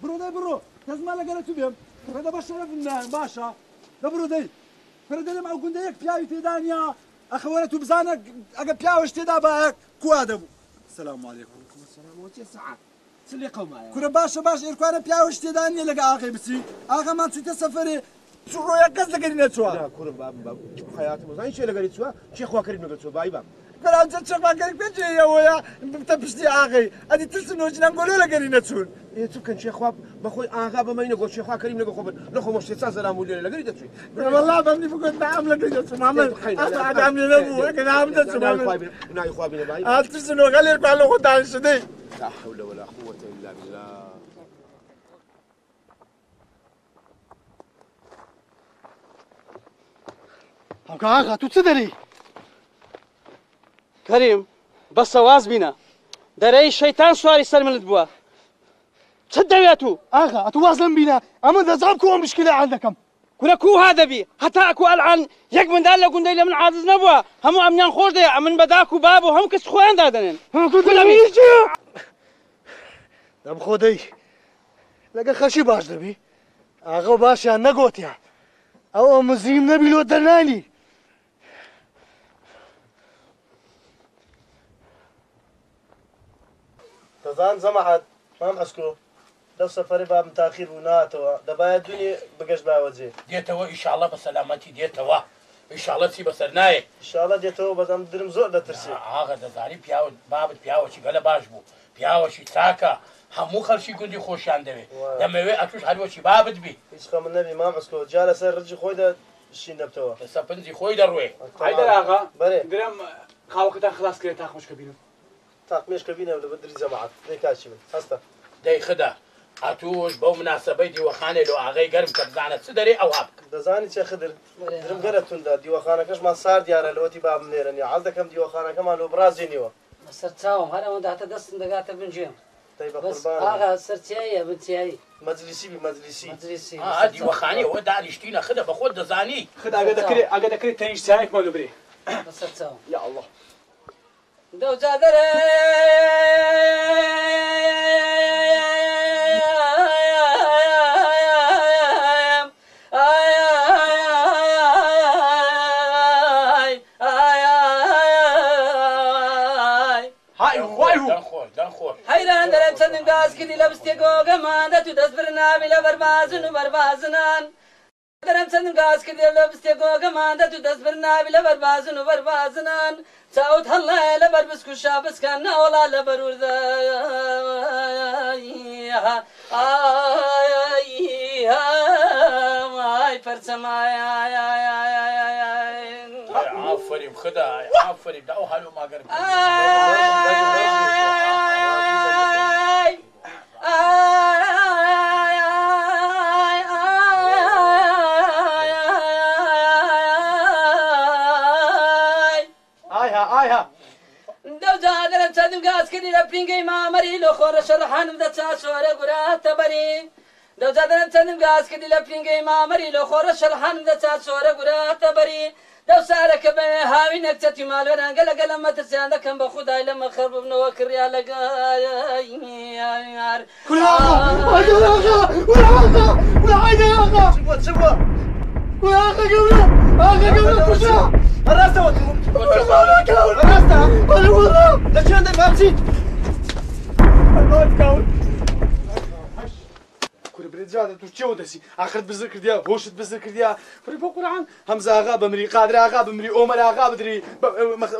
برو داي برو لازم على قالت بهم هذا بشرف الناس باشا دبرو داي فرد لما أقول دايك بياوي تدانيا أخواتو بزانك أجا بياوش تدا باك كوادبو السلام عليكم. وعليكم السلام وتي ساعة سلي قوما كنا باشا إركوانا بياوش تدانيا لقى أخي بسي أخا ما نسيت سفري شو رؤيا قصدك إني نتسوا لا كنا باب حياتي مزاين شيء لقى نتسوا شيخ واكرين نقول باي باب كلا أنت شيخ واكرين بيجي يا ويا بتبشتي أخي أدي تلسنو جنا نقولوا لك إني نتسون إيه تو كان شيخ واب بخوي أخا بما ينقول شيخ واكرين نقول خبر نخو مش تساس لا مولي لقى نتسوا والله بني فقط نعم لك نتسوا محمد أنا عامل نبو كنا عامل نتسوا محمد ناي خوابي باي تلسنو غير قالوا خد عن شدي لا حول ولا قوة إلا بالله. آقا تو چه داری؟ كريم بس واز بينا دري الشيطان سواري سلمت بوا تدوياتو آقا تو وازن بينا اما دزعم كو مشكلة عندكم كنا كو هذا بي حتى اكو العن يك من دال لكون دايلا من عاجز نبوا هم امنيان خوش دي من بداكو بابو هم كس خوان دادنن كنا بيجي دم خودي لقى خشي باش دبي آقا باش يا نقوت يا او مزيم نبي لو دلاني تزان زمعت مام عسكو لو سفري باب متاخير وناتو دبا الدنيا بقش باوزي ديتوا ان شاء الله بسلامتي ديتوا ان شاء الله تي بسرناي ان شاء الله ديتو بزم درم زور لترسي اغا دزاري بياو باب بياو شي قال باش بو بياو شي تاكا همو خلشي قندي خوشان دبي دموي اتوش هادو شي باب دبي ايش خم النبي مام عسكو جالس رجي خويدا شي نبتوا سبنزي خوي دروي هيدا اغا بري درم خاوكتا خلاص كده تاخمش كبينو تاقميش كبينه ولا بدري زمعت ديكاشي من هستا داي خدا اتوش بو مناسبه دي وخانه لو اغي قرم كرزانه سدري او هاب دزاني تشي خضر درم قرتون دا دي وخانه كش ما صار ديار لوتي باب منيرني عزكم دي وخانه كمان لو برازينيو سرتاوم هذا ما دعت دست دقات بنجيم طيب بس قربان اغا سرتياي بنتياي مجلسي بمجلسي مدرسي دي وخانه هو دا رشتينا خدا بخود دزاني خد اگه دكري تنيش سايك مالو بري بس سرتاوم يا الله دو جادر حيران درم سندم گاز كدي لبستي گوگا ماندا تو دست برنا بلا بربازن بربازنان درم سندم گاز كدي لبستي گوگا ماندا تو دست برنا بلا بربازن بربازنان ساوت هلا لبر بسكو شابس كان ولا لبرور ذا اي فرسماي عفري خدا عفري دعو حلو ما قرب دو جادر تدم گاز كدي لبينجي ما مري لو خور شرحان بدا تاسوره غرا تبري دو جادر تدم گاز كدي لبينجي ما مري لو خور شرحان بدا تاسوره غرا تبري دو سارك به هاوي نكتي مال وانا قال ما تساند كم بخداي لما خرب ابن وكر يا يار كل آقا ولا عيد يا آقا شبوة ولا آقا قبله كشا الراستا وتموت الراستا الراستا أنا والله لشان دك مابسيت الموت كون كل بريدزاد تو تشو دسي آخر بذكر ديا هوشت بذكر ديا فري فوق القرآن همزة آقا بمري قادر آقا بمري عمر آقا بدري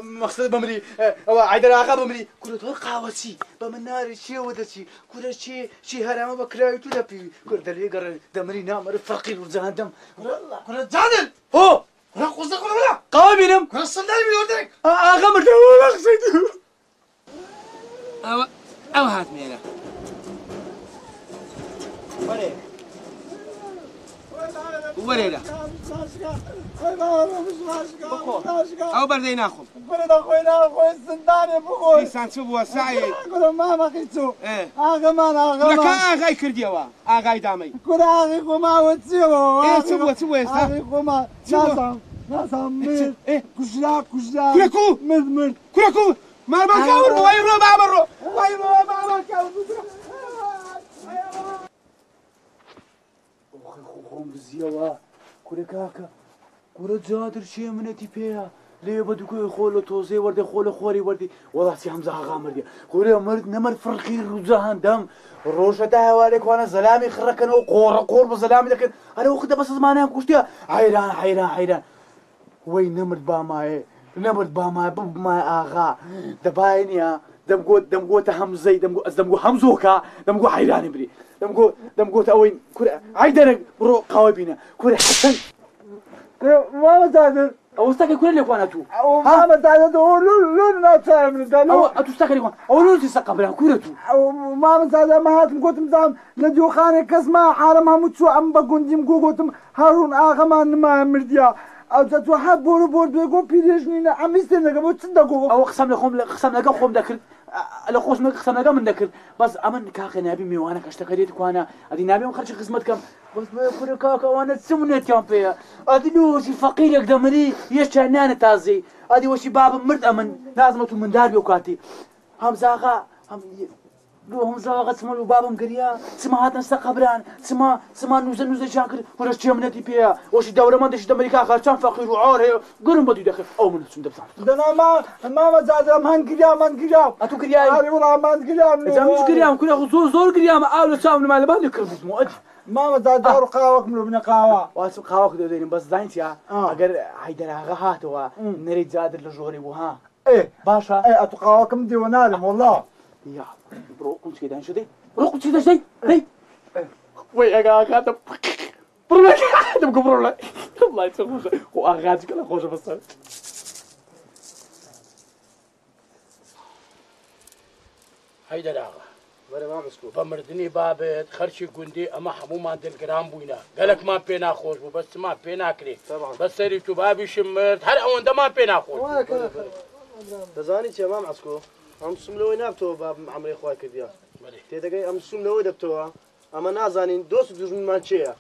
مقصد بمري عيدر آقا بمري كل دور قاوتي بمنار شيء ودسي كل شيء هرم بكراي تو دبي كل دليل قرر دمري نامر فقير وزهدم والله كل زادل هو لا قصدك ولا قابينم كل الصندال بيودك آقا مرتي ولا قصيته او هات مينا وريلا او بردي ناخذ كل ده خوينا خوي السنداني بخوي انسان سبوا سعي كل ما خيتو ايه اغا ما لك اغاي كرديوا اغاي دامي كل اغي قما وتسيو ايه سبوا اغي قما ناسا مير ايه كشلا كلكو مدمر كلكو ما كاور ويرو ما مرو ويرو ما كاور خۆم بزیەوە کورە کاکە کورە جادر چێ منەتی پێیە لێ بە دوکۆی خۆ لە تۆزێ وەردە خۆ لە خۆری وەردی وەڵاتی هەمزە ئاغا مردی کورە مرد نەمەرد فڕقی ڕووجەهان دەم ڕۆژەدا هەوارێکوانە زەلامی خڕەکەنەوە قۆڕە قۆڕ بە زەلامی دەکەن هەرە وەختە بەسە زمانیان کوشتە حەیران حەیران حەیران وەی نەمرد بامایە نەمرد بامایە بمایە ئاغا دەبایە نییە دەمگۆتە هەمزەی دەمگۆ هەمزۆکە دەمگۆ حەیرانی بری دەمگۆتە ئەوەی کورە ئایدەرە بڕۆ قاوە بینە کورە حەسەن ماما زادر ئەوستاکە کورە لێکوانە تو ماما زادر لون ناچارە مندا ئەتوستاکە لێکوان ئەو لۆتی سەقەبرا کورە تو ماما زادر ما هاتم گوتم زام لە جۆخانێک کەسما حارەم هەموو چوو ئەم بە گوندیم گوتم هەڕون ئاغەمان نمایە مردیا ئەو تۆ هەر بۆرە بۆر دوێگۆ پیرێژنینە ئەمیستێ نەگە بۆ چ دەگۆ ئەوە قسەم لەگە خۆم دەکرد لە خۆش قسەمەکە من دەکرد بەس ئەمن کاقی نابی میوانە کەشتەکە دێت کوانە ئەدی نابێم خەرچی خزمەت کەم بەس کورە کاکەوانە چ منێتیان پێیە ئەدی وەشی فەقیرێک دەمری هێشتا نانە تازەی ئەدی وەشی بابم مرد ئەمن نازمە تو مندار بێ و کاتی هەمزاغا هەمزاغا چمە و بابم گریا چما هاتنە سە قەبران چما نوزەشان کرد کورەش چێ منەتی پێیە وەشی دەورەمەندێکی دەمەریکا خەرچان فەقیر و عار هەیە گرم بە دوی دەخێت ئەو من چون دەبزان دەنا ماما زادر من گریام ئەتو گریای وڵا من گریام ئەجامش گریام کورە زۆر گریامە ئاو لە چاوم لەمای لەبار لێ کردبوومەوە ئەدی ماما زادر و قاوەک مرۆ بنە قاوە واسم قاوەکە دەدەین بەس زانیتیا ئەگەر حەیدەراغا هاتەوە نەرەی جادر لە ژۆری بوو ها باشە ئەتو قاوەکەم دیوە نارم وەڵا یا بڕۆ قوچی دان شدەی بڕۆ قوچی دەشتەی دەی وەی ئەگا کاتە بڕێکم کە بڕۆ لای چ خۆشە خۆ ئاغاجکە لە خۆشە بەسەر حەیدەر ئاغا بە مردنی بابێت خەرچی گوندی ئەمە هەمومان دڵگران بووینە گەلێکمان پێ ناخۆش بوو بەسمان پێ ناکرێت بە سەری تو بابیشم مرد هەر ئەوەندەمان پێ ناخۆش دەزانی چێ مام عەسکۆ ئەم سوم لەوەی نابتەوە بابم ئەمرەی خوای کردیا تێدەگەی ئەم سوم لەوەی دەبتەوە ئەمە نازانین دۆست و دوژمنمان چێیە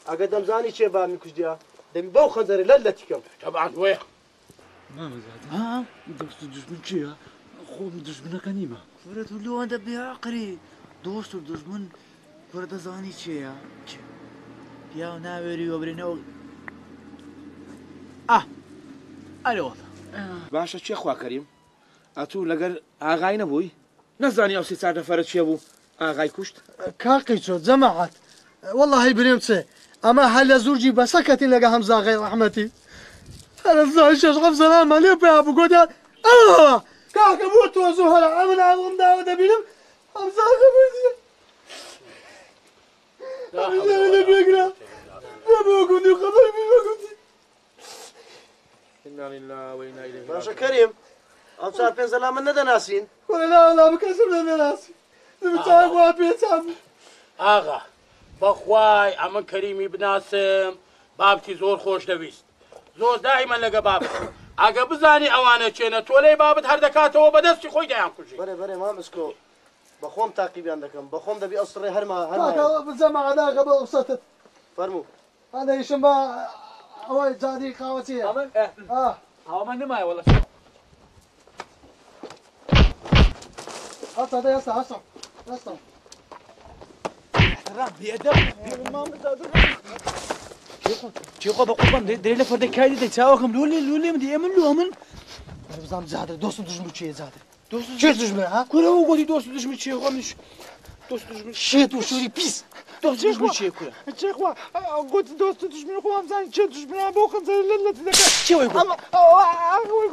ئەگەر دەمزانی چێ بامی کوژدیا دەمی بەو خەنجەرە لە تیکەم تەبعان وەیە دۆست و دوژمن چییە خۆم دوژمنەکە نیمە کورە تو لەوەندە بێعەقلی دۆست و دوژمن کورە دەزانی چێیە پیاو ناوێری وەبرێنەوە ئەلێوەڵ باشە چێ خوا کەریم ئەتوو لەگەر ئاغای نەبووی نەزانی ئەو سێ چار نەفەرە چێ بوو ئاغای کوشت کاقی چۆ جەماعەت وەڵڵاهی برێم چێ ئەمە هەر لە زوورجی بەسەکەتی لەگە هەمزاغی ڕەحمەتی هەرە زای شەش غەف زەلامان لێ پێیا بگۆتیان کاکە بۆ تۆ زوو هەرە ئەمن ئاڵم داوە دەبینم هەمزاغە بردیە لە بێگرا بۆ گوندی و خەبەر بی بۆ گوندی باشە کەریم ئەم چار پێنج زەلامە نەدەناسین وەڵێ لا بکەسم نەدەناسی دەبچار بۆ پێچام ئاغا بەخوای ئەمە کەریمی بناسم بابتی زۆر خۆش دەویست زۆر دائیمەن لەگە بابت ئەگە بزانی ئەوانە چێنە تۆ لەی بابت هەر دەکاتەوە بەدەستی خۆی دەیان کوژی بەرێ مام عەسکۆ بەخۆم تاقیبیان دەکەم بەخۆم دەبی ئەسڕێ هەرما بزەمەعەداغە بە ئوسەتت فەرموو هەدەیشم بە ئەوەی جادی قاوەتیە هاوەمان نمایە وەڵە هەستا دە هەستا چێخۆ بە قوڵبان دەرێ لە فەردەی کاری دەی چاوەکەم لۆ من دی ئێمن لۆ من بزانم زادر دۆست و دژمن چیە زادر چێ دژمن ها کورە و گۆتی دۆست و دژمن چیە خۆمیش دۆست و دژمن شێت و شووری پیس دۆست و دژمن چیە کورە چێخوا گوتی دۆست و دژمن خۆ ئەمزانی چێ دژمنان بۆ خەنجەر لە دەکات چێ وەی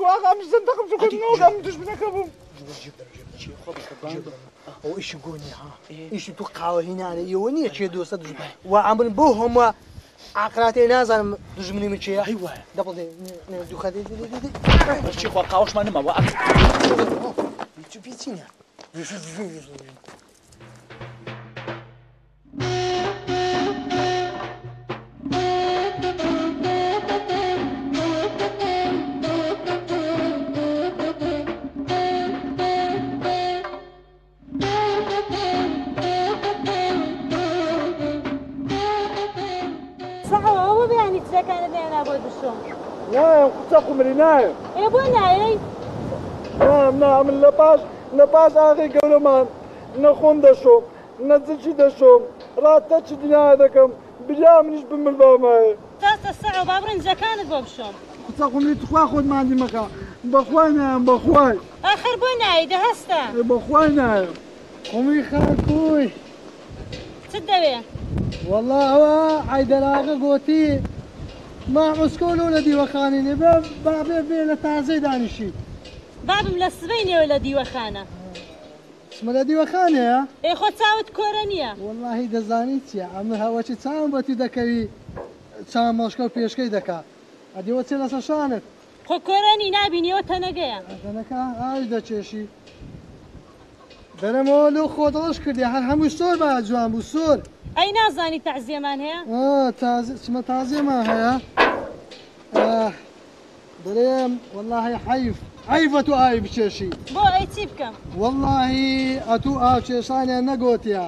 گۆ ئەم زەندەقم شکردنەوە ئەم دژمنەکە بووم ئەو ئیشی گۆنی ها ئیشی تو قاوە هینانە ئێوە نییە چێ دۆستە دژمن وا ئەمرن بۆ هەمووە عقلاتێ نازانم دژمنی من چێە هەی وایە دەبڵێ دووخە چێخوا قاوەشمان نەماوە پیچینە نایە قوچە قومری نایە بۆ نایە من لە پاش ئاغی گەورەمان نەخۆم دەشۆم نەچی دەشۆم ڕاتە چ دنیا دەکەم بریا منیش بمر بامایە تاسە سەعە با برنجەکانت بۆ بشۆم قسە قوملی توخوا خۆت مادی مەکە بەخوای نایم بەخوای ئاخر بۆ نایدە هەستە بەخوای نایم قوملی خاکووی چت دەوێ والله ئەوە عەیدەراغا گوتی ما مسکۆلۆ لە دیوەخانێنێ بابێ بێ لە تازەی دانیشی بابم لە سبەی نێوە لە دیوەخانە اسمە لە دیوەخانەیە؟ ئێ خۆ چاوت کۆرە نییە واللهی دەزانی چییە ئەمە هەوەچی چاوم بەتی دەکەوی چاوم مەشکە و پێشکەی دەکا ئەدیوە چێ لەسەر شانت خۆ کۆرەنی نابینیەوە تەنەگەیە تەنەکە ئاش دەچێشی دەرەمەوە لەو خۆدەڵش کردی هەر هەمووی سۆر بە جوان بوو سۆر ئەی نازانی تەعزیەمان هەیە؟ چمە تازیەمان هەیە دەرێم واللهی حیفە تو ئاوی بچێشی بۆ ئەی چی بکەم؟ واللهی ئەتوو ئاو چێشانیان نەگۆتیە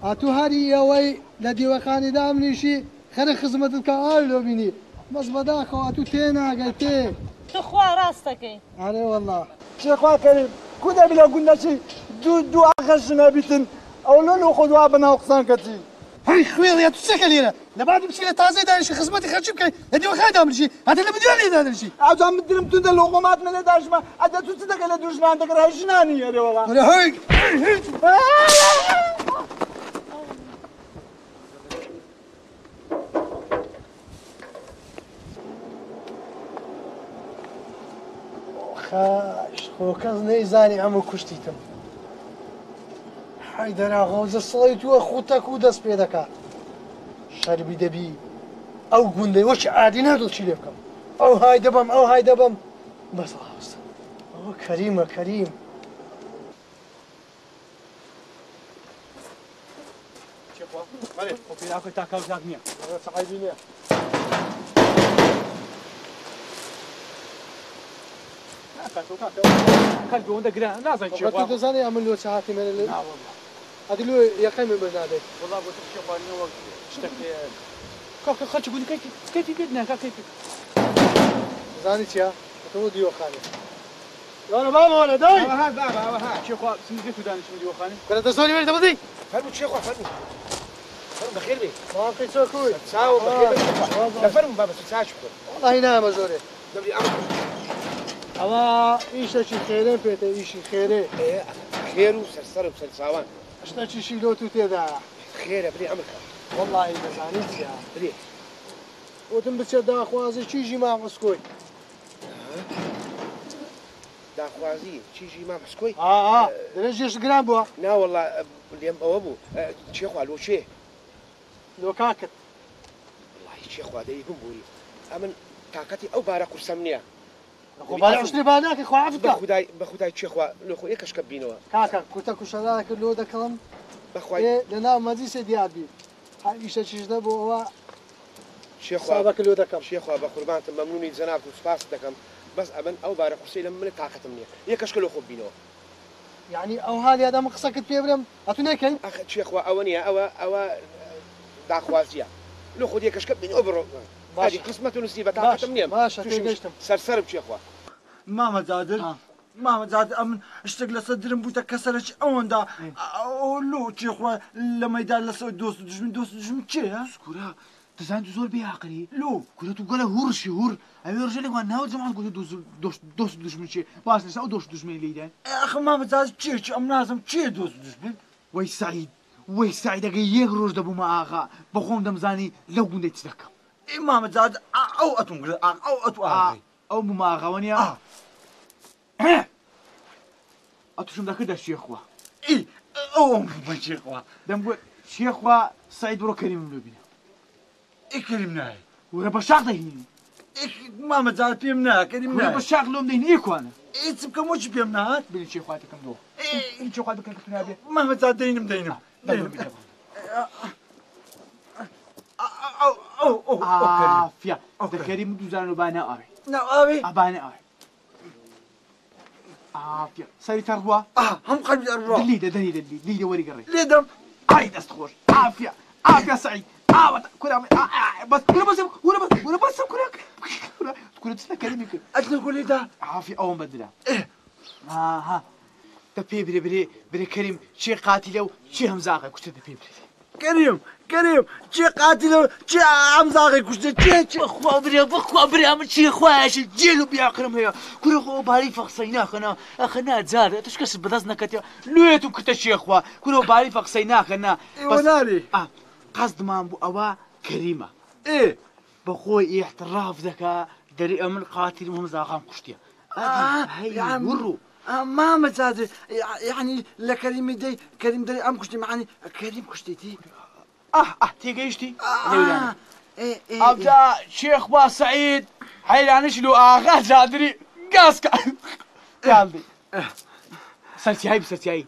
ئەتوو هەری ئەوەی لە دیوەخانی دامنیشی خەرە خزمەتت کە ئاوی لۆ بینی بەس بەداخەوە ئەتوو تێ ناگەی تێ تو خوا ڕاستەکەی ئارێ والله شێخوا کەریم کو دەبی لە گوندەچی دوو ئاخەش نەبیتن ئەو لۆ خۆدوا بەناو قسان کەچی هەی خوێڵە تو چێکە لێرە لە بعد بچی لە تازەی دانیشی خزمەتی خەرچی بکەی لە دیوەخانی دامنیشی هەتە لە بدوێ لێ دادنیشی ئەوجان مدرم توندا لە قۆمات منێ داژمە ئەدە تو چ دەکە لە دوژمان دەکەر هەی ژنانی هەرێ وەڵا هەی خاش خۆ کەس نەیزانی ئەمە کوشتیتم حەیدەرا غەوزە سڵی تووە خوتەک و دەست پێ دەکات شەربی دەبی ئەو گوندەی وەکی عادی نادڵ چی لێ بکەم ئەو های دەبم ئەو های دەبم بەس هاوسە ئەوە کەریمە کەریم بەڵێ خۆ پێناخۆی تا کاوزاک نییە سەعیدی نییە خەل بەوەندە گران نازانین چی تو دەزانێ ئەمە لۆ چاهاتی منە لێ ئەدی لۆ یەقەی من بەنادێت وەڵا بۆ شێخوانەوە شتێک کاکە خەڵکی بوون کەیفی پێت ناکا کەیفی زانی چییە؟ ئەتەوە دیوەخانێ یانە بامەوە لە دای ئەوەها بابا ئەوەها شێخوا سنگێت و دانیشتم دیوەخانێ کەرە دەزانی وێرە دەبەدەی فەرموو چێخوا فەرموو بەخێر بێ ماڵقی چۆکوی چاوە بەخێر لە فەرموو بابە چاچ بکە وەڵاهی نامە زۆرێ دەبی ئەمە ئەوە ئیشەکی خێرێ پێتە ئیشی خێرێ خێر و سەرسەرم سەرچاوان شتێکیشی لۆ تو تێدا خێرە برێ ئەمە وەڵاهی دەزانی چییە برێ وتم بچێت داخوازی چیژی مامەسکۆی داخوازی چیژی مامەسکۆی درێژێش گران بووە ناوەڵا لێم ئەوە بوو چێخوا لۆ چێ لۆ کاکت وڵی چێخوا دەی بمبووری ئەمن تااقەتی ئەو بارە قورسەم نییە شتێ باناکە خوافت بە خودای چێخوا لۆ خۆ یەکەشکە بینەوە کاکە کوتە کوشەدارەکە لۆ دەکەڵم بەخوای لە ناو مەجلیسێ دیار بی ئیشەکیش دەبوو ئەوە شێخوا سابەکە لۆ دەکەم شێخوا بە قوربانتم مەمنونی جەناب و سپاس دەکەم بەس ئەبن ئەو بارە قورسی لە منە تااقەتم نییە یەکەشکە لۆ خۆ بینەوە یعنی ئەو حالیادا من قسەکەت پێ برم ئەتو نەکەین ئەخ چێخوا ئەوە نییە ئەوە داخوازیە لۆ خۆ یەکەشکە بینەوە بڕۆ باش قسمەت و نووسی بە تااقەتم نییە باشە گەشتم سەرسەرم چێخوا مامە جادر مامە جادر ئەمن شتێک لەسەر درم بووتە کەسەرەکی ئەوەندا لۆ چێخوا لە مەیدان لەسەر دۆست دژمن چێە سکورە دەزان تو زۆر بێعاقلی لۆ کورە تو گەلە هوڕشی هوڕ ئەوێ ڕژە لێوان ناوە جەماعەت گوتە دۆست دژمن چێ باس لەسا ئەو دۆست دژمنی لێدان ئەخ مامە جادر چێکی ئەم نازم چێ دۆست دژمن وەی سعید وەی سعید ئەگەر یەک ڕۆژ دەبوومە ئاغا بەخۆم دەمزانی لەو گوندەی چ دەکەم مامە جادر ئەو ئەتوم گرێت ئەو ئەتو ئاغی ئەو بوومە ئاغاوە نیە ئەتوشم دەکردە شێخوا ئەو بە شێخوا دەمگوت شێخوا سعید بڕۆ کەریمم لێ بینە ئیکەریم نایە وەرە بە شاق دەهینی مامە جادر پێم ناکەریم وەرە بە شاق لۆم دەهین ئێکوانە هیچ بکەم وەچی پێم نهات بینی چێخوا دەکەم دۆ هیچ چێخوا بکەن کە تو نابێ مامە جادر دەینم ئافیا دەکەریم دووزان و بانە ئاوێ ناوی ئابانە ئاوێ ئافیا سەری تەڕوا هەم قەلبی ئەڕوا لیدە لیدە وەریگەڕێ لێدەم ئای دەست خۆش ئافیا سعید ئاوەتە کورام بەس وەرە بەسم کورە چ لە کەریمی کرد ئەتنە گۆلێدا ئافی ئەوم بەدرا بەپێ برێ کەریم چێ قاتیلە و چێ هەمزاغی کوشتە دەپێ برێ كريم چی قاتل چی امزاقی کشته چی بخوا بري من چی خواش جيلو بيعقرم هي كل خو باري فقسينا خنا زاد تشكس بدز نكت لويتو كنت شي خوا كل باري فقسينا خنا ونالي قصد ما ابو اوا كريمه ايه بخوي احتراف ذكاء دري من قاتل ومزاقام كشتي هي ورو ما مزاد يعني لكريم دي كريم دري ام كشتي معني كريم كشتيتي تيجيشتي ابدا شيخ با سعيد حيلانش له اغا جادري قاسك قلبي سرتي هاي بسرتي هاي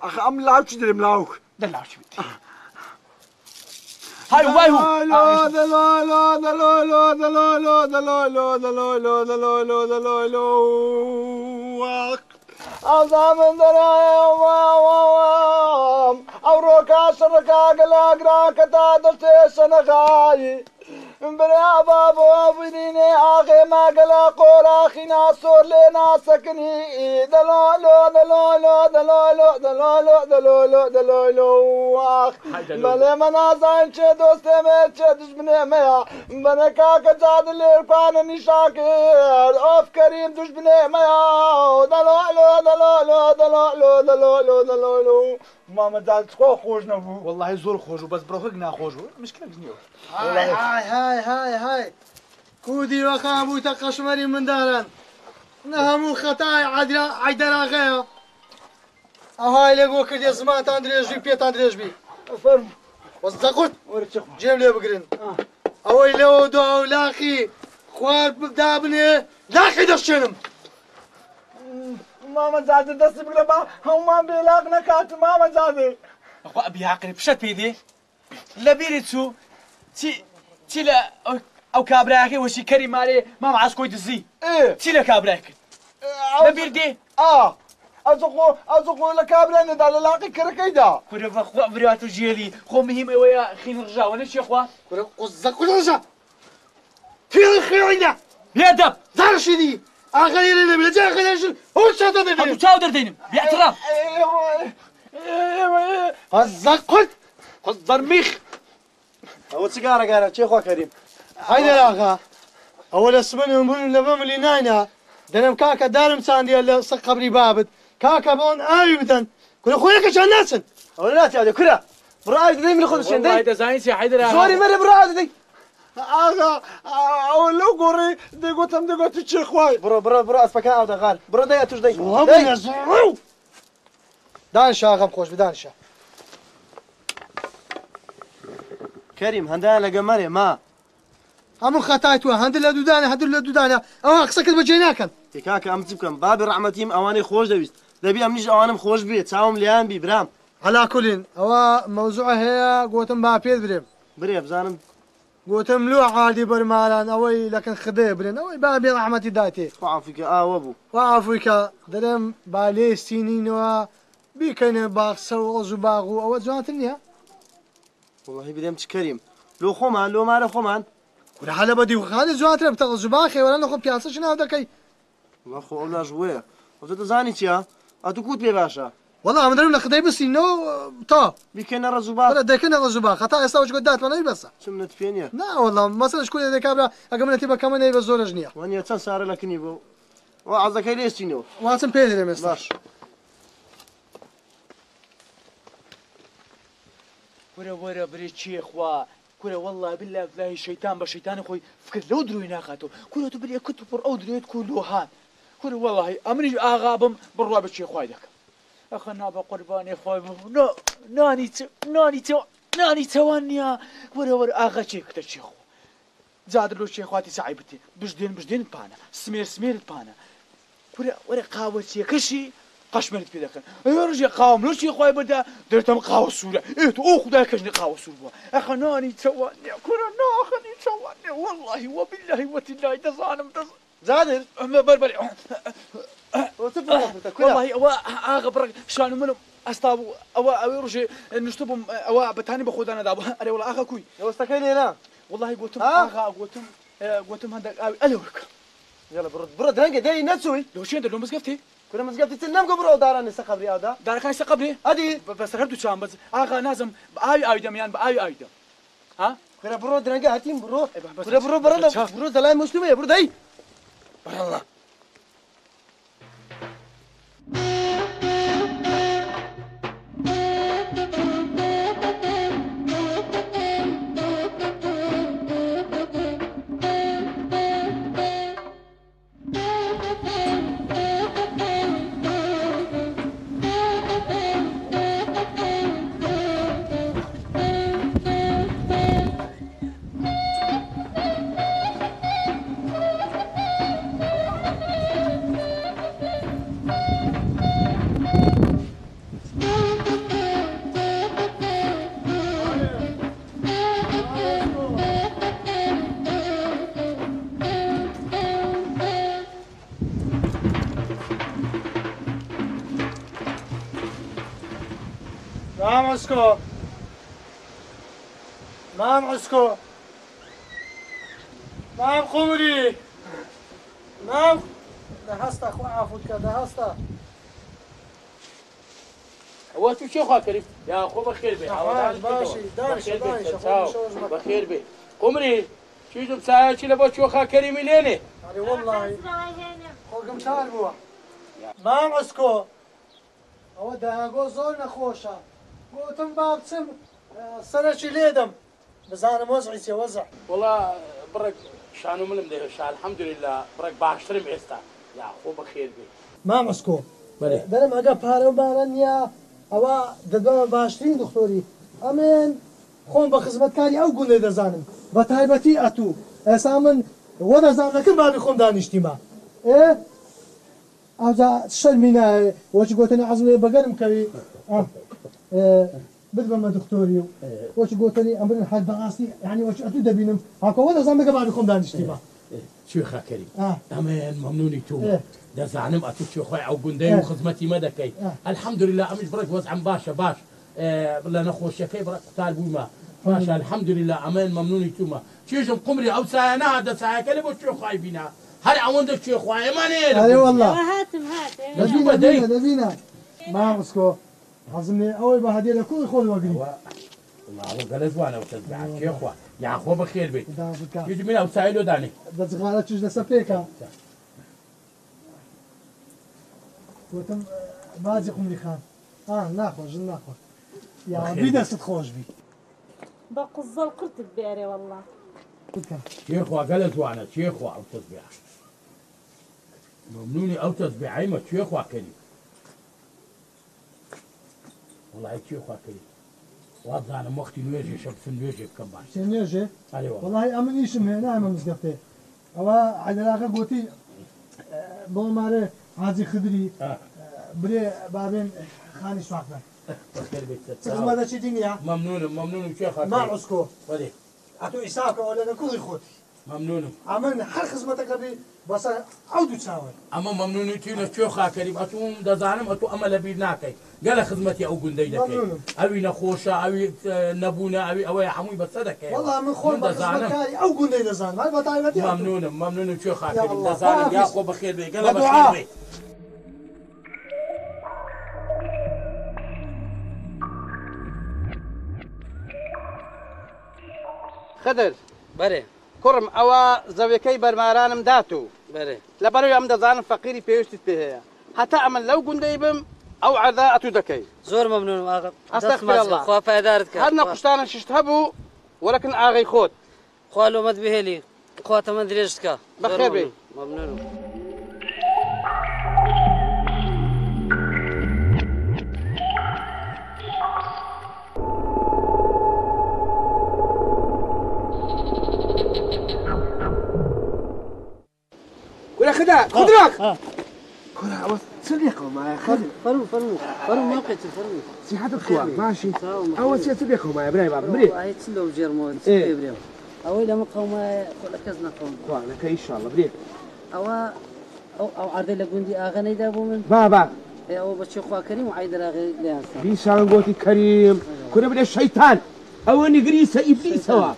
اخ ام لاوش دري ملاوك دلاوش بيتي هاي واي هو لا لا لا لا لا لا لا لا لا لا لا لا لا لا لا أزامن درايم أوروكا سركا قلاقرا كتادرتي سنغاي برا بابو بديني آخي ما قلا قورا خينا صور لنا سكني دلولو دلولو دلولو دلولو دلولو دلولو آخ بلي منازان چه دوسته مي چه دشمنه ميا بنكا كجاد ليرقان نشاكر اوف كريم دشمنه ميا دلولو دلولو دلولو دلولو دلولو ماما زاد خوش نبو والله زور خوشو بس بروحك ناخوشو مشكلة بزنيو هاي كودي وخابو تقشمري من دارن نهمو خطاي عيدر غيا هاي لقو كردي زمان تاندريج بي بيت تاندريج بي فرم وصدقت جيب لي بقرن اوي لو دو لاخي خوار بدابني لاخي دشنم ماما زاد دست بقلبا هم بيلاق نكات ماما زاد اخو ابي عقلي بشت بيدي لبيرتو تي لا او كابراكي وشي كريم مالي ما معسكوي دزي ايه تي لا كابراكي لبيردي ازقو لكابراني دا لاقي كركيدا كره بخو برياتو جيلي خو مهم ويا خين رجا ولا شي اخوا كره قزق رجا في خيرنا يا دب زارشي دي اغير لي بلا غير هو شاطر دي ابو تشاودر دينم باعتراف الزقت قصدر ميخ هو سيجاره قال شي اخو كريم هيدا الاغا اول اسمن من لبم اللي ناينا دنم كاكا دارم ساندي اللي قبري بابد كاكا بون اي بدن كل خويا كش الناس اولاد يا كره برايد دي من خذ والله هيدا زين سي حيدر سوري مره برايد دي اغا اولو غوري دي قوتم دي قوت شي خوي برو اسبكا او دغال برو دي اتوش دي دانشا غم خوش بدانشا كريم هندان لقمري ما امر خطايتوا هندل دودانه هندل دودانه او اقصك بجيناكن كاكا ام تبكم باب رحمتيم اواني خوش دويست دبي امنيش اوانم خوش بي تساوم ليان بي برام على كل او موضوع هي قوتم با بيد بريم بريف زانم قوتم لو عادي برمالان اوي لكن خدي برين اوي باب رحمتي داتي وعافيك وابو وعافيك درم بالي سنين و بيكن باخسو زباغو او جواتنيا والله بدمت كريم لو خومان لو مال خومان ولا حلا بدي وخالي زواتر بتغ زباخي ولا نخو بياسه شنو هذا كي والله خو اولا جويه وتت زاني تيا اتكوت بي باشا والله مدرم لخدي بس انه تا بيكن رزبا ولا دكنا رزبا خطا يستوج قدات ولا بس سمنت فينيا لا والله مثلا شكون هذا كابرا اقمنا تبقى كمان يبقى زور جنيه واني تنسار لكن يبو وعزك ليش تينو واسم بيدري مستر باش ورا بري شي اخوا كره والله بالله لا الشيطان بشيطان اخوي فكر لو دروي ناقاتو كره تبري كتب او دريت كله هان كره والله امري اغابم بالروا بشي اخوي داك اخنا بقرباني اخوي ناني توانيا ورا اغا شيك تشي اخو زاد له شي اخواتي صعيبتي بجدين بانا سمير بانا ورا قاوتي كشي قشمرت في ذاك يرجع قاوم لوش يا خويا بدا درتم قاو السورة ايه تو خدا كجني قاو السورة اخناني تواني كرنا اخني تواني والله وبالله وتالله تظالم زادر بربري والله او اغبر شلون منهم استابو او يرجع نشطبهم او بتاني باخذ انا دابا انا والله اخا كوي يا استكيني هنا والله قلتم اغا قلتم هذا الورك يلا برد هنگه دای نتسوی لو شين لو مسقفتي كنا مزقفتي تنام قبر داران سقبري هذا دارك هاي سقبلي ادي بس هردو شام بس اغا نازم باي ايدم يعني باي ايدم ها كنا برود هنگه هاتين برو كنا برو برو دلای مسلمه برو دای برا الله نعم عسكو نعم عسكو نعم قمري نعم دهستا خو عفوك دهستا هو تو شو خاكري يا اخو بخير بي ماشي دانش بخير بي قمري شو بساعه شي لبو شو خاكري ملينه علي والله خوكم تعال بوا نعم عسكو هو دهاغو زور نخوشا قوتم بابتم سرشي ليدم بزانم وزعي سي وزع والله برك شانو من مده شا الحمد لله برك باشترم استا يا اخو بخير بي ما مسكو بله دلم اگه پاره بارنیا او ددوام باشترین دکتوری امن خون به خدمتکاری او گونه دزانم با تایبتی اتو اسامن و دزانم که بابی خون دانشتی ما او جا شرمینه وچ گوتنی عزمه بگرم کوي بدل ما دكتوري وش قلتني امر الحال بغاسي يعني وش اتو دبينم هاكو ولا زعما قبل يكون دانشتي ما شو خاكري امان ممنوني تو ده زعلم اتو شو خويا او قندي وخدمتي مدكي الحمد لله امش برك وزع باشا باش بالله نخوش كي برك طالبوا ما باشا الحمد لله امان ممنوني تو ما شيجم قمري او سانا هذا ساعه كلبو شو خايبينا هل عندك شو خويا ما نيل اي والله هات دبينا ما مسكو حزمني اول ما هدي لك كل خول وقري والله هو قال زوانا وتتبع يا اخوه يا اخوه بخير بي يجي من اوسايلو داني ده صغارة تجلس سفيكا وتم ماجي قمري خان ناخذ يا بيدا ستخوش بي بقزل قلت بيري والله يا اخوه قال زوانا يا اخوه او تتبع ممنوني او تتبع ايما يا اخوه كريم والله شيء خاكري وضع انا مختي نواجه شمس نواجه بكم بعد نواجه ايوه والله امن يشم هنا امن مسقفتي او على الاخر قوتي بو ماره عازي خضري بري بابين خاني شواكنا بخير بيت تسمع هذا شي دنيا ممنون شيخ خاكري ما عسكو ولي اتو اساك ولا نكون خوتي ممنون امن هر خدمتك بي بس عودوا تساوي اما ممنون تينا شيخ خاكري اتو دزانم اتو امل بيناكي قال خدمتي او قندي دكي اوي نخوشه اوي نبونا اوي حموي بصدك والله من خول بخدمتكاري او قندي دزان هاي بطايبتي ممنون شيخ خاكري دزانم يا اخو بخير بي قال بخير بي خدر بەێ کوڕم ئەوە زەویەکەی بەرمارانم داتو بەێ لەبەرەوەی ئەم دەزانم فەقیری پێویستیت پێ هەیە هەتا ئەمن لەو گوندەی بم ئەو عەردا ئەتوو دەکەی زۆر مەمنونم ئاغا ئەستەغفر الله خوا پایدارت کە هەر نەقوشتانە ششت هەبوو وەلەکن ئاغەی خۆت خوا لۆمەت بهێلی خوا تەمەند درێژت کە بەخێر بێ مەمنونم ولا خداع خدراك كرة سليقوا معي فرموا موقعتي فرموا صحتك كويس ماشي أول شيء سليقوا معي براي بابا بري هاي تسلو جرمون سليق بريم أول لما قوم كل كزنا قوم لك إن شاء الله بري أو عرض لقوندي أغني دابو من بابا أو بتشوف كريم وعيد الأغني لانسان بيسان قوتي كريم كنا بدي الشيطان أو نقريسة إبليس هو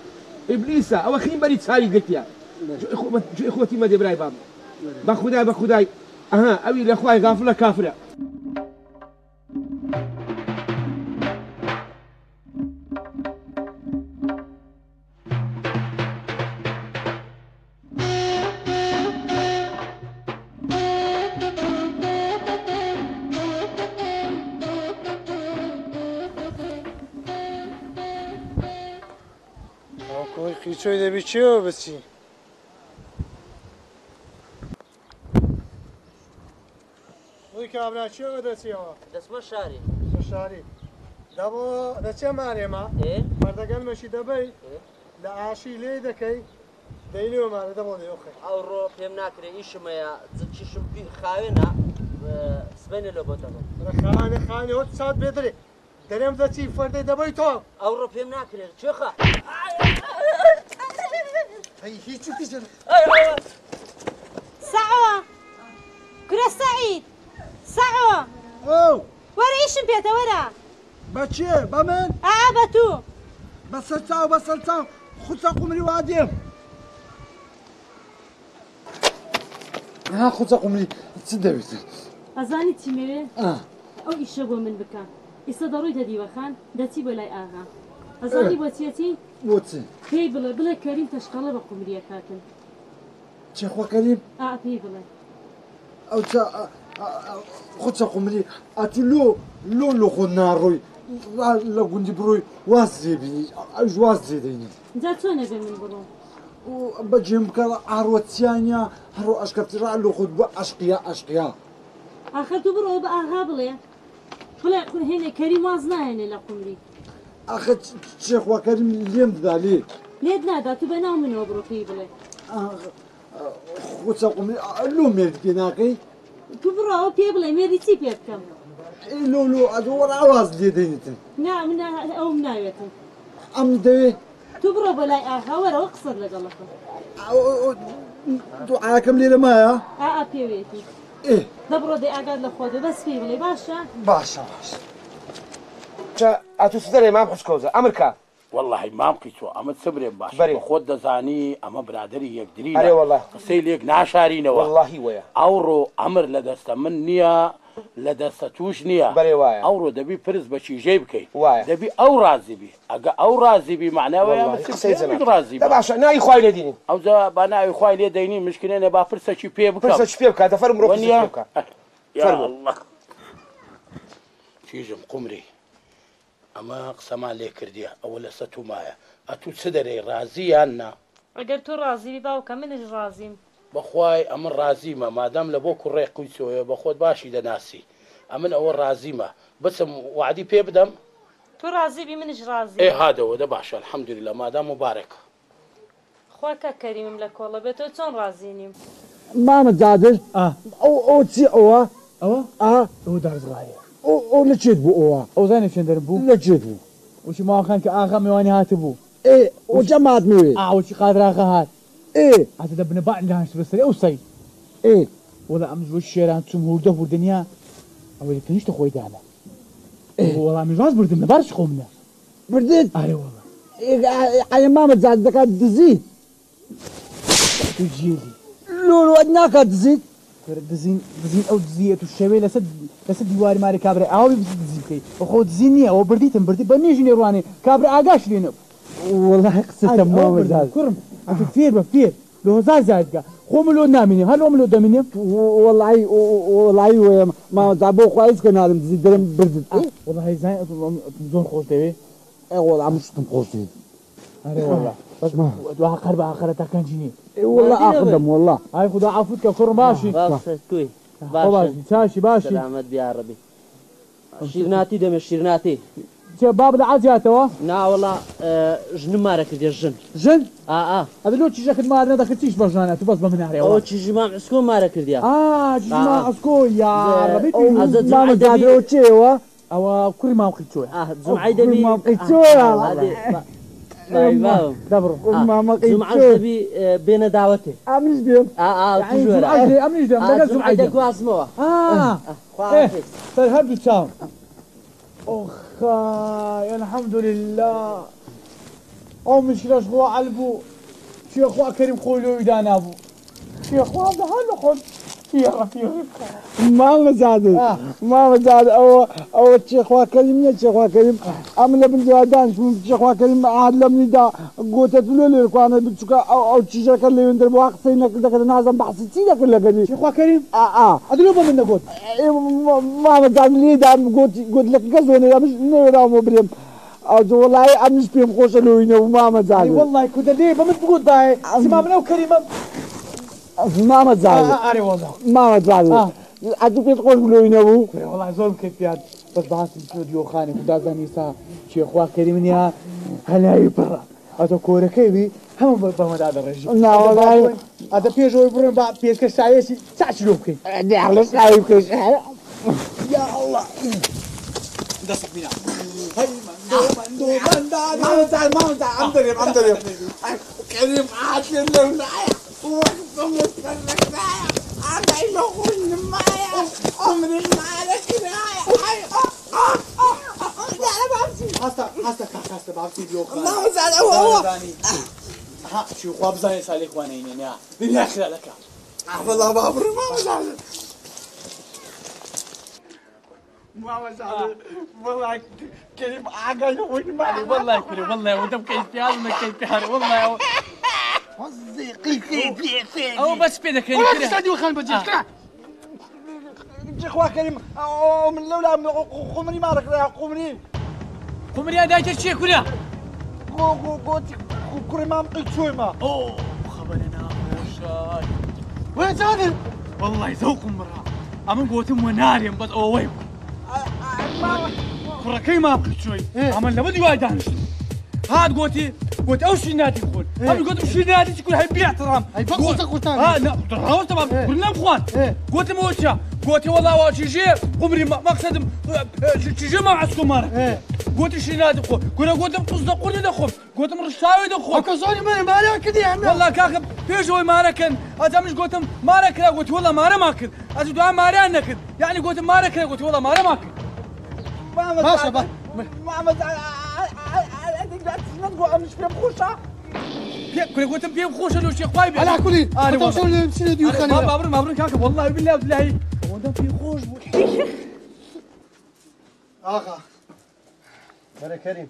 إبليس أو خين بري تسالي قلت يا جو إخوتي ما دي براي بابا بخدای بخدای ئەها ئەوی لە خوای غافلە کافرە قیچۆی دەبی چێوە بچی وی کابرا چێوە دەچێەوە دەچمە شاری شاری دەبۆ دەچێ مارێمە مەردەگەلمەشی دەبەی لە ئاشی لێ دەکەی دەینەوە مارە دەبۆ دەیۆخێ ئەوڕۆ پێم ناکرێ ئیشمەیە چیشم خاوێنە سبێنە لە بۆتەوە خانە خانەوە چاوت بێدرێ دەرێم دەچی فەردەی دەبەی تۆ ئەوڕۆ پێم ناکرێت چێخە هیچ سعوة كرة سعيد سعوة ورا ايش بيتا ورا بچێ بە من بەتوو بەسەر چاو بەسەر چاو خوچە قومری وادێم خوچە قومری چ دەوێت ئەزانی چی مەوێ ئەو ئیشە بۆ من بکە ئێستا دەڕۆیتە دیوەخان دەچی بۆ لای ئاغا ئەزانی بۆچیەتی بۆچی پێی بڵێ کەریم تەشقەڵە بە قومریە کاتن چێخوا کەریم پێی بڵێ ئەو خوچە قومری ئەتو لۆ خۆ ناڕۆی لە گوندی بڕۆی واز زێبینی ئەوش واز زێدەینی جا چۆن نەبێ من بڕۆم بەجێم بکە ئاڕوەچیانە هەڕۆ ئەشکەترا لۆ خۆت بۆ عەشقیا ئاخر تو بڕۆ بە ئاغا بڵێ هێنێ کەریم واز ناهێنێ لە قومری ئاخە چێخوا کەریم لێم ددا لێت نادا تو بە ناو منەوە بڕۆ پێی بڵێ خوچە قومری لۆ مێردی پێ ناکەی تو بڕۆ پێ بڵێ مێردی چی پێ بکەم لۆ ئەدۆوەڕ ئاواز لێ دەینتن من ئەوم ناوێتم ئەم دەوێ تو بڕۆ بە لای ئاغا وەرەوە قسەر لەگەڵەکە دوعاکەم لێرە مایە پێوێتی دەبڕۆ دەی ئاگات لە خۆدە بەس پێی بڵێ باشە باشە ئەتو سدەرێ مام حسکۆزە ئەمرکە والله مامکی تۆ ئەمە سبرێن باش خۆت دەزانی ئەمە برادری یەکدری قسەی لێک ناشارینەوە واللهی وەیە ئەوڕۆ ئەمر لە دەستە من نییە لە دەستە توش نییە ئەوڕۆ دەبی پرس بە چیژەی بکەیت دەبی ئەو رازیبی ئەگە ئەو رازیبی معناوەیە رازی باشە ناوی خوای لێ دینی ئەوجا با ناوی خوای لێ دەینی مشکلێنێ با پرسەکی پێ بکە پێ بکات دەفەرم ڕۆ چیژم قومری ئەمە قسەمان لێ کردیە ئەوە لە سەد و مایە ئەتو چ دەرێ رازی یان نا ئەگەر تۆ رازیبی باوکە منش رازیم بەخوای ئەمن رازیمە مادام لە بۆ کوڕێ قویسۆیە بە خۆت باشی دەناسی ئەمن ئەوە رازیمە بچم وعدی پێ بدەم تۆ رازیبی منش رازی هادەوە دە باشە الحەمدولillah مادام مبارەکە خواکە کەریمم لە کۆڵە بێت تۆ چۆن رازی نیم مامە جادر ئەو چی ئەوە ئەو دارزڵایە ئەو لە چێت بوو ئەوە ئەو زانێ چێندەر بوو لە چێت بوو وشی ماوەکان کە ئاغا میوانی هاتە بوو ئەوجە ماتمەوێ وشی قادراغا هات هاتە دەبنە باعن داهانشت بەسەری ئەو سەی وەڵا ئەم زۆر شێران چوم هوردە هوردنیا ئەوەی پێنیشتە خۆی دانا وەڵامی ڕاست بردم لە بارش خۆمنە بردت ئارێ وەڵا ئایا مامە جادر دەکات دزیت تو جێلی لۆلوەت ناکات دزیت دزین ئەو دزیەت و شەوێ لەسەر دیواری ماری کابرا ئاوی دزی بکەیت بەخۆ دزی نییە ئەوە بردیتم بردی بە نێژی نێڕوانێ کابرا ئاگاش لێنە وەڵای قسەتە مامە جادر کوڕم فێر بە فێر لە هەزار زیادگە خۆم لۆ نامینێم هەر ئەوم لۆ دەمینێم وەڵای وەیە مامەجا بۆ خوا هیچ کە نادەم دزی دەرم بردت وەڵای زای زۆر خۆش دەوێ وەڵا ئەم شتم خۆش دێت ئەرێ وەڵا دو آخر بە آخرەتەکان جینی والله آخردم والله هاي خدا عفوت کە کوڕم باشی توی چاشی باشی سلامت بیا ڕەبی شیرناتی دەمێ شیرناتی باب لە عاجاتەوە ناوەڵا ژنم مارە کردێ ژن ئەبێ لۆ چیژەکەت مارە نەدەکرد چیش بەژانە تو بەس بە منارێ ئەوە چیژی مام عسکۆ مارە کردیا جیما عسکۆ یا ڕەبی مامە جادرەوە چێوە ئەوە کوڕی ماوقی چۆیە جمعی دەبی دەبڕ مامەقی بێنە داوەتێ ئەمنیش بێم ئەمنیش دێم لەگەڵ جمعی دەگوازمەوە سەر هەردوو چاوم أخاي الحمد لله أو مش رش خوا علبو شيخ خوا كريم خولو يدانا بو شيخ واضح هلا خذ يا رفيق ماما زادت ماما زادت او الشيخ كريم يا الشيخ كريم عمل بن زادان الشيخ كريم علمني دا قلت له لك انا بتشكا او تشجك اللي يندر بوقت انك نازم بحثتي لك ولا قال الشيخ كريم ادلوبه من قلت ماما زاد لي دا قلت لك قصدي مش نرا مبرم والله امش بهم خوش لوينه وماما زاد والله كنت ليه بمتقول باي سمعنا وكريمه ماما زعل أري والله ماما زعل أدو كيف تقول بلوينه أبو والله زول كيف ياد بس بعث الاستوديو خاني كدا زانيسا شيخ كريمنيا هلا يبرا أتو كورة كيفي هم بمد هذا الرجل لا والله هذا بيجو يبرون بعد بيجك سايسي ساعشلوكي نعلم سايبك يا الله دسك بينا هاي ماما زعل عمدريم كريم عادل لنا وقتم السرقايا أنا يلغون معايا عمري معاك كرايا حاسة بعرفي بيوخا الله زعل هو ها شو خواب زاني سالك وانين يا بالله خلا لك والله بابر ما زعل ما زعل والله كريم عقل وين والله كريم والله ودم كيف هذا ما كيف هذا والله او بس بيدك ولا تستديو خان بجيك شيخ كريم من لولا قمري ما رك قمري هذا شيء كلها كريم قلت شوي ما اوه خبرنا وشاي وين زادل والله ذوق مرة أمن قوتهم ونارهم بس أوه فركي ما بقيت شوي عمل لابد يواجهنش هاد قوتي أوش نادي يقول هم قلت مش نادي تقول هاي بيحترام هاي فقوتك قلتان لا تراوز طبعا كلنا اخوان قلت موشا قلت والله واشي قمري مقصد تجي مع السمارة قلت شي نادي اخو قلت تصدقوني دخل قلت مرشاوي دخل اكزوني ما راكد يا عمي والله كاكب بيجوي ما ركن اذا مش قلت ما ركن قلت والله ما ماكل اذا دعاء ما ركن يعني قلت ما ركن قلت والله ما ماكل ماشي با ما نقول مش فيهم خوشة كل قلت بيهم خوشة لو شيخ وايبي على كل انا توصل سيدي خاني مبروك كاكب والله بالله هو ده في خوش آقا برا كريم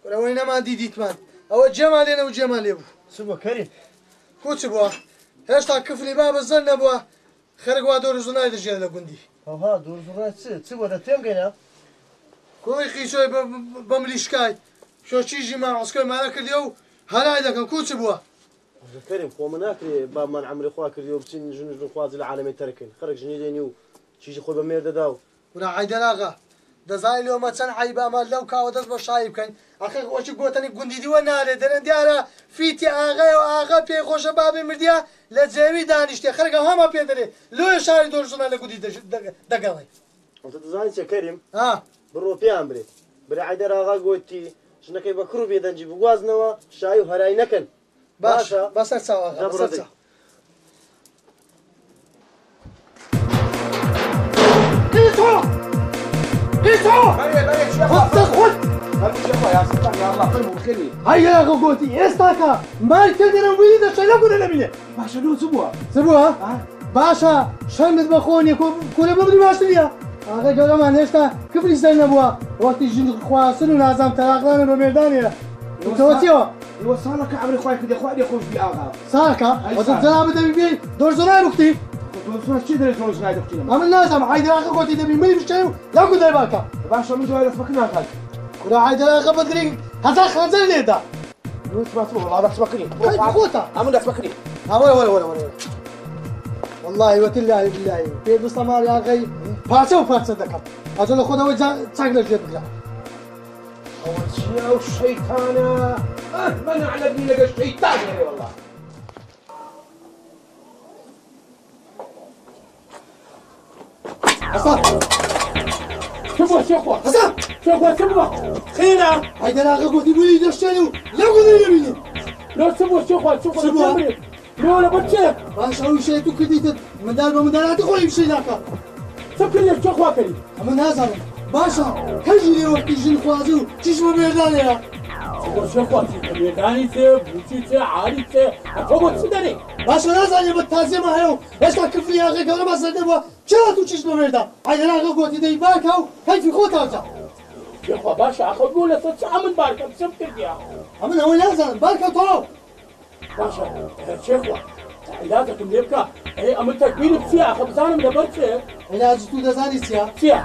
ولا وين ما ديديت مان أو جمال أنا وجمال يبو سبوا كريم كوتش بوا هاش تا كفلي باب الزن بوا خرج وادور زنايد الجيل لقندي ها دور زنايد سبوا ده تيم كنا كوي خيشوي بمليشكاي شو تيجي مع عسكر معك اليوم هلا إذا كان كوتش بوا كريم خو مناكري باب من عمري خواك اليوم بسين جنوج خوازي العالمي تركن خرج جنيدين يو تيجي خو بمير داو ولا عيد الآغا دزاي اليوم مثلا حيبا ما لو كاودت بشايب كان أخي وش قوتني قندي دي ونالي درن ديارا فيتي آغا وآغا بي خوش بابي مرديا لزاوي دانشتي خرج هما بيدري لو يشاري دور زنا لقودي دقالي أنت دزاين يا كريم برو بيامبري بري عيد الآغا قوتي شنو كي بكرو بيدنجي بوازنوا شاي وهراي نكن باشا بس أتساوى بس أتساوى كيسو هيا يا غوتي استاكا مال كدنا ويدا شلون نبيه باشا لو سبوها باشا شمت بخوني كل ببري ماشتريا اخي قالوا ما نشتا كيف لسنا بوا وقت يجي خواصن ونازم تراقنا بميدانيا توتيو وصالك عمري خويا كده خويا يخرج في اغا سالكا وتزرع بده بي دور زراير اختي دور زراير شي دري دور زراير اختي ما من لازم عايد اخي قلت دبي ملي بشيء لا قد باكا باشا من جوال فكنا هذا كل عايد اخي بدري هذا خنزر لي ده لو تبعتوا والله بس فكري خوتا عمل بس فكري ولا والله وتالله بالله في بصمار يا اخي فاسو دكا اجل خذها وجا تساقل الجبل اول شيء الشيطان من على ابني لقى الشيطان يا والله حسن شوفوا شوفوا حسن شوفوا خيرة هيدا انا قلت لي دشتني لا قولي لي مني لو شوفوا لا بتشيك باش هو شيء تكديت من دار تقول يمشي لك سكر لي شوفوا كريم من هذا باشا هجي لي وقت يجي خوازو تشمو بيردان يا شخوا بێدانی تێ بچی تێ عاری تێ تۆ بۆ چ دەری باشە نازانێ بە تازیێمە هەیە و هێشتا کفری ئاغا گەورە بەسەردەبووە چرا تو چیش بەمێردا حەیدەر ئاغا گوتی دەی بارکە و کەیفی خۆتاوتە شێخوا باشە ئاخە بوو لەسەر چ ئەمن بارکەم چم کردیا ئەمن ئەوەی نازانم بارکە تۆ باشە شێخوا عیلاجەکم لێ بکە ئەمن تەکبیرم چییە ئاخە بزانم لەبەر چێ عیلاجی تو دەزانی چییە چییە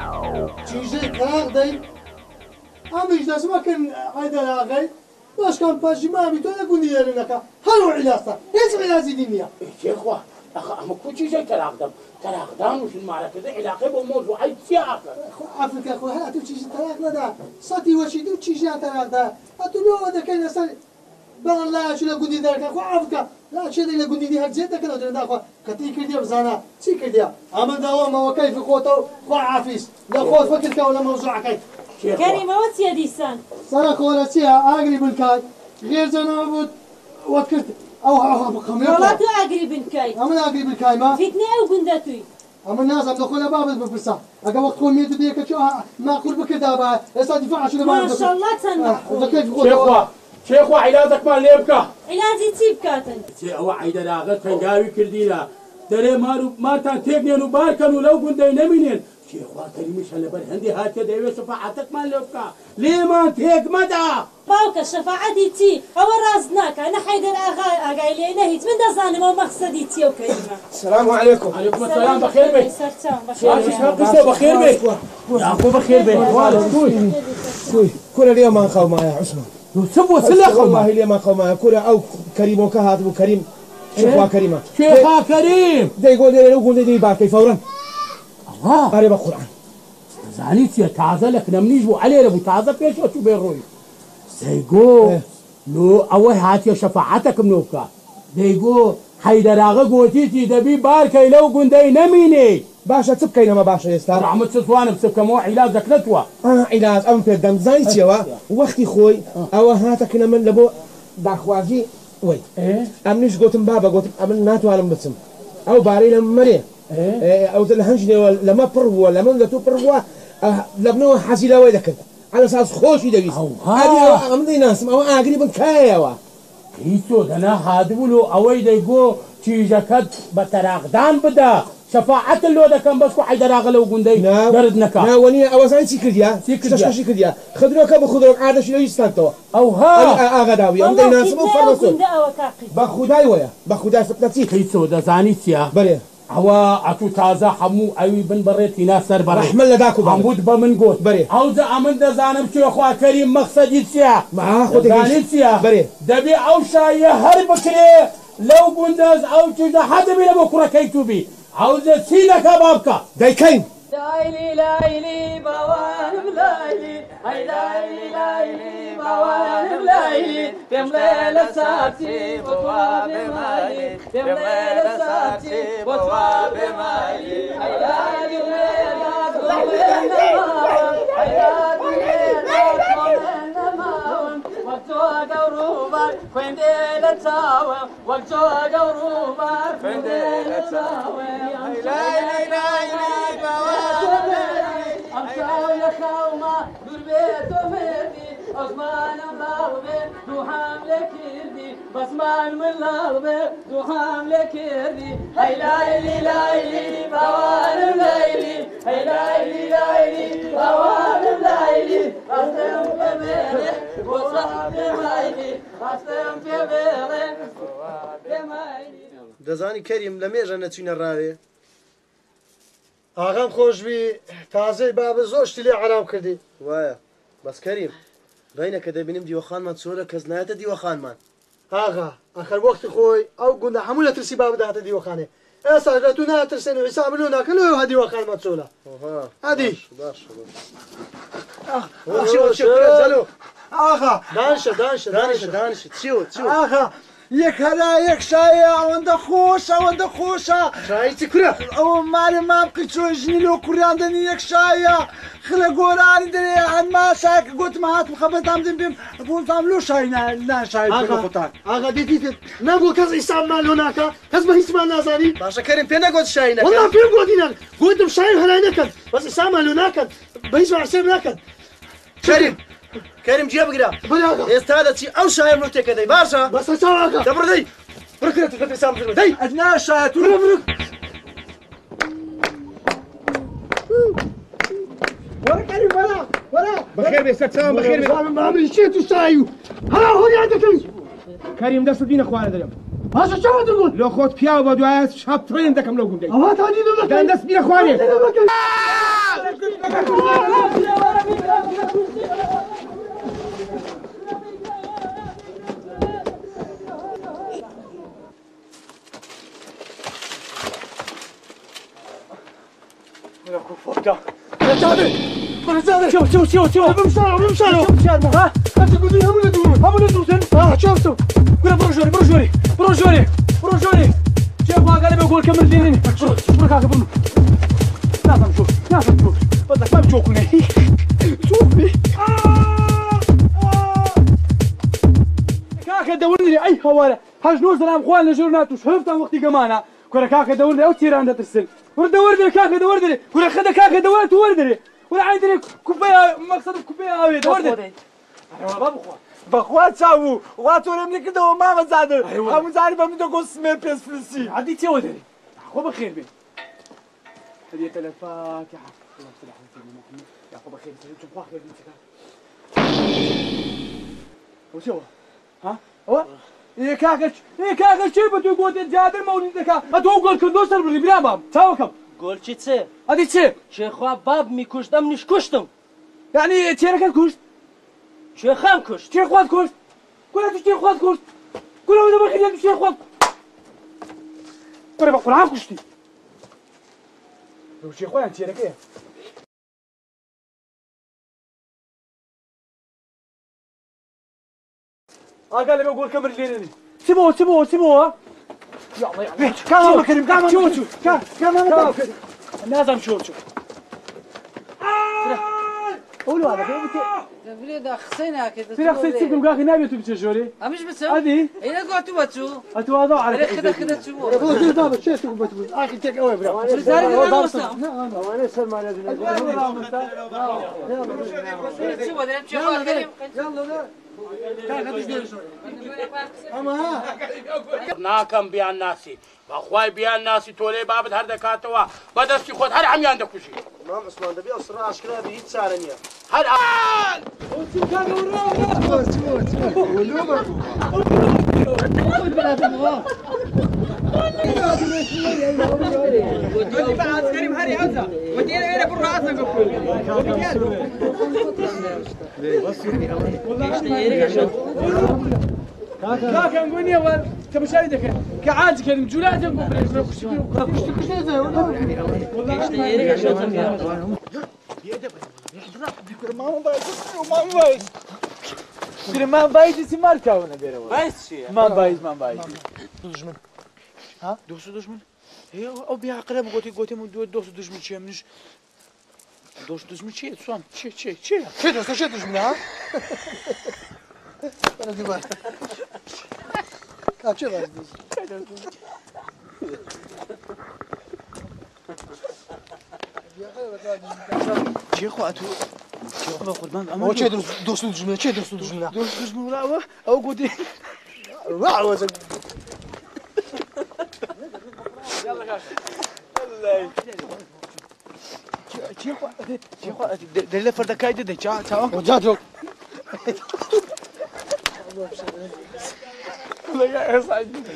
چیژەی تەراق دەی ئەمیش دەسمەکەن حەیدەر ئاغای باشکان پاشی مامی تۆ نەگوندی لێرنەکە هەرو عیلاستا هیچ عیلاجی دی نییە شێخوا ئەخە ئەمە کوچیژەی تەراقدەم تەراقدان و ژمارەکەدا عیلاقەی بۆ مۆزوعی چییە ئاخە ئەفریقا خۆ هەیە تو چیژی تەراق نەدا سەتی وەشی دوو چیژیان تەراقدا ئەتو لۆوە دەکەی لەسەر بەڵام لایەکی لە گوندی دەرکە خۆ ئەفریقا لا چێدەی لە گوندی هەر جێت دەکەنەوە دەرداخوا کەتی کردیە بزانە چی کردیە ئەمە داوامەوە کەیفی خۆتە و خوا عافیس لە خۆت فکرکەوە لە مەوزوعەکەی کەریمەوە چییە دیسان سەرە کۆرە چییە ئاگری بنکات غێرجەنەوە بوو وەت کرد ئەو وڵات تو ئاگری بنکەی ئەمن ئاگری بنکایمە فیتنەی ئەو گوندە توی ئەمە نازانم لە خۆ لە بابت بپرسە ئەگە وەخت خۆمیێت دەیە کە چۆ ماقول بکردا بە ئێستا دیفاعشی لە بابت ماشەڵڵا چەند شێخوا عیلاجەکمان لێ بکە عیلاجی چی بکاتن چێ ئەوە عەیدەر ئاغا تەنگاوی کردینە دەرێ مارتان تێکنێن و بارکەن و لەو گوندەی نەمینێن شێخوا کەریمیشە لەبەر هەندی هاتیە دەیەوێت شەفاعەتەکمان لێ بکە لێمان تێک مەدا باوکە شەفاعەتی چی ئەوە ڕاست ناکە نە حەیدەر ئاغا ئاگای لێ نە هیچ من دەزانمەوە مەقسەدی چییە و کەریمە السلام عليكم عليكم السلام بخير بيت سەرچاو قصة بخير بيت يعقوب بخير بيت كل اليوم ما نخاو معايا عثمان سبوا سلاخ والله اليوم ما نخاو معايا كل أو كريم وكهات أبو كريم شيخوا كريمة شيخا كريم ده يقول لي لو قلت لي باكي فورا الله قريب القرآن زانيت يا تعزة لك نمنيجوا عليه ابو تعزة بيش وشو بيروي سيقو لو أول هاتي شفاعتك منوكا ديقو حەیدەر ئاغا گوتیتی دەبی بارکەی لەو گوندەی نەمینێ باشە چ بکەینەمە باشە ئێستا ڕەحمەت چ توانم چ بکەمەوە عیلاجەک نەتوە عیلاج ئەم پێدەم زانی چیەوە وەختی خۆی ئەوە هاتەکەنە من لە بۆ داخوازی وەی ئەمنیش گوتم بابە گوتم ئەمن ناتوانم بچم ئەو بارەی لە مەرێ ئەو لە هەنجنەوە لەمە پڕ بووە لە من لە تو پڕ بووە لە بنەوە حەزی لەوەی دەکرد على اساس خۆشی دەویست ئەمە دەیناسم ئەوە ئاگری بن کایەوە هیچۆ دەنا هادبوو ئەوەی دەیگۆ چیژەکەت بە تەراقدان بدە شەفاعەت لۆ دەکەم بەسکو حەیدەر ئاغا لەو گوندەی دەرد نەکا ناوەنیە ئەوە زانی چی کردیا چی کردیا خدرۆکە بە خودرۆک ئادەشی لە ویستانتەوە ئەوها ئاغا داوی ئەم دەیناسم و فەرمەسۆ بە خودای وەیە بە خودای فتنەچی هیچۆ دەزانی چییە بەرێ ئەوە ئەتوو تازە هەموو ئەوی بن بڕێتینا سەر بەڕێ ڕەحمەت لە داک و هەمووت بە من گوت بەرێ ئەوجا ئەمن دەزانم چێخوا کەریم مەقسەدی چییە دەزانی چییە بەرێ دەبێ ئەو شایە هەر بکرێ لەو گوندەز ئەو چیزە حەدەبێ لە بۆ کوڕەکەی تووبی ئەوجا چی دەکا با بکە دەیکەین لايلي لايلي بوانم لايلي هاي لايلي لايلي بوانم لايلي تم ليلة ساتي بطواب مالي تم ليلة ساتي بطواب مالي هاي لايلي ليلة ضوينا ماون هاي لايلي ليلة ضوينا ماون وقتوا قروبا كوين ديلة تاوى وقتوا قروبا كوين ديلة تاوى هاي لايلي لايلي أمساوي خوما دربيتو مردي عثمان ملاوبي دو حملة كردي بسمان ملاوبي دو حملة كردي هاي لايلي لايلي بوانم لايلي هاي لايلي لايلي بوانم لايلي أستم في بيري وصحب مايلي أستم في بيري دەزانی کەریم لە مێژە نەچینە ڕاوێ ئاغام خۆشبی تازەی بابە زۆر شتی لێ عەرام کردی وایە بەس کەریم بینە کە دەبینیم دیوەخانمان چۆرە کەس نایەتە دیوەخانمان ئاغا ئەخەر وەختی خۆی ئەو گوندە هەموو لە ترسی بابە داهاتە دیوەخانێ ئێستا لە تو ناترسێن و حیساب لۆ ناکەن لەوێ ها دیوەخانمان چۆلە هەدی ئاغا دانشە چی ئاغا یەک هەرا یەک شایە ئەوەندە خۆشە شایتی کورە ئەوە مارە مام قیچۆ ژنی لۆ کوڕیان دەنی یەک شایە خلە گۆرانی دەرێ هەنما شایکە گوتم هاتم خەبەتام دەم بێم بۆتام لۆ شای ناشای خۆتان ئاغا دیتیت نەبوو کەس ئیساممان لۆ ناکە کەس بە هیچمان نازانی باشە کەریم پێ نەگوت شای نەکەن وەڵا پێم گوتینە گوتم شای هەلای نەکەن بەس ئیسامان لۆ ناکەن بە هیچ عەرسێم ناکەن کەریم كريم جيب قرا استاذ شي او شايم لو تكدي باشا بس شاوكا دبردي بركت تدري سام دي اجنا شايت ورا كريم ورا بخير بيستاذ سام بخير ما عمري شيت وشايو ها هو عندك كريم دست بين اخوان دريم هذا شو تقول لو خود بيا ودعاء شاب ترين دكم لو قمدي هو تاني لك كان دست بين اخواني شوف ها انت تقول لي هم ندوسن شوفتوا قول بروجوري شوف قال بيقول كمل ديني برك هاك بنو لازم شوف بدك ما بتشوفني شوفني كاكا دورني اي حواله حجنوز سلام اخواننا جورناتو شفت وقتي كمان كره كاكا دورني او تيران ترسل دورني كاكا دورني كره خذ كاكا دورت وردني ولا عندي كوبايه مقصد كوبايه هاويه دورني بخوات شاو واتورم لك دو ما مزاد هم زاري بمدو كو سمير بيس فلسي عدي تي ودري خو بخير بي هديه الفاتحه اللهم صل على سيدنا محمد يا خو بخير سيدي تبقى خير وش هو ها هو إيه كاكا شي بدو يقول الجادر مولدك اتوقع كندوس البري بلا باب تاوكم قول چی چه؟ هذه چه؟ چه خواه باب میکشتم نیش کشتم يعني چه ركن كشت؟ چه خام کشت؟ چه خواد کشت؟ كلها چه خواد کشت؟ كلها وده بخير چه خواد؟ كلها بقول كشتي لو چه خواد چه ركن؟ قال لي بقول كمل ليني سيبوه يا الله يعطيك كمان كريم كمان شوف كمان لازم شوف قولوا هذا كيف تبريد خسينا كده ترى خسيتكم كاخي نبي تبتشوري مش بس هذه انا قلت بتشو اتواضع على خذ شو بقول دابا شيء تقول بتقول اخي تك اوي برا وانا سلمى على ناكم بيان ناسي بخواي بيان ناسي تولي بابت هر دكاتوا بدستي خود هر عميان دكوشي امام عثمان دبي اسرع اشكال بيت سارنيا هر كريم هاري عزة ودينا هنا بالرأس كاكا نقول يا ولد تبي شايدك كعاد كريم جولات نقول ما بايز سي ماركا ولا ديره بايز شي ما بايز دشمن ها دشمن هي او بيع قرب قوتي من دوس دشمن شي منش دوس دشمن شي صام شي دشمن ها انا دي بقى كاتشي بقى شي خواتو شي قربان هو شي دوس دجمنا ولا او قوتي واو يلا كاكا الله شي خواتو دله فرد كايده دي تشا وجاتو والله يا سعيد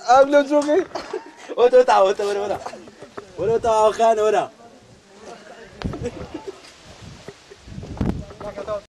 قبل شوفي ولا خان ولا